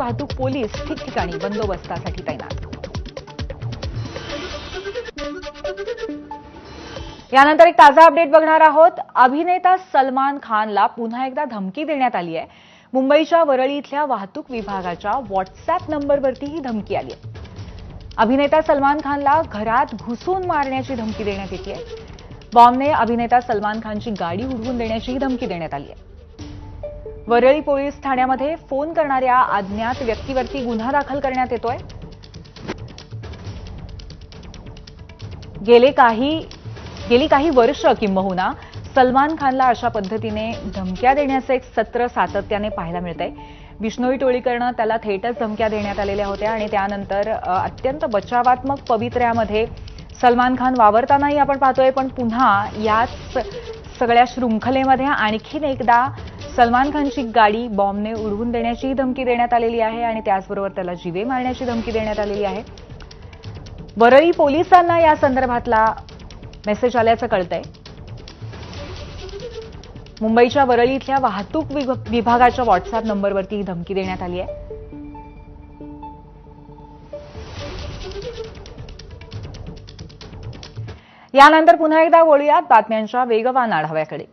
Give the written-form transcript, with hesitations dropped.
वाहतूक पोलीस ठिकठिकाणी बंदोबस्तासाठी तैनात। यानंतर एक ताजा अपडेट बघणार आहोत। अभिनेता सलमान खानला पुन्हा एकदा धमकी देण्यात आली आहे। मुंबईच्या वरळी इथल्या वाहतूक विभागाच्या व्हॉट्सअॅप नंबरवरती ही धमकी आली आहे। अभिनेता सलमान खानला घरात घुसून मारण्याची धमकी देण्यात येते आहे। बॉम्बने अभिनेता सलमान खानची गाडी उडवून देण्याचीही धमकी देण्यात आली आहे। वरळी पोलीस ठाण्यामध्ये फोन करणाऱ्या अज्ञात व्यक्तीवरती गुन्हा दाखल करण्यात येतोय। गेली काही वर्ष किंबहुना सलमान खानला अशा पद्धतीने धमक्या देण्याचं एक सत्र सातत्याने पाहायला मिळतंय। बिश्नोई टोळीकडनं त्याला थेटच धमक्या देण्यात आलेल्या होत्या आणि त्यानंतर अत्यंत बचावात्मक पवित्र्यामध्ये सलमान खान वावरतानाही आपण पाहतोय। पण पुन्हा याच सगळ्या शृंखलेमध्ये आणखीन एकदा सलमान खानची गाडी बॉम्बने उडवून देण्याची धमकी देण्यात आलेली आहे आणि त्याचबरोबर त्याला जीवे मारण्याची धमकी देण्यात आलेली आहे। वरळी पोलिसांना या संदर्भातला मेसेज आल्याचं कळतंय। मुंबईच्या वरळी इथल्या वाहतूक विभागाच्या व्हॉट्सअॅप नंबरवरती ही धमकी देण्यात आली आहे। यानंतर पुन्हा एकदा वळूयात बातम्यांच्या वेगवान आढाव्याकडे।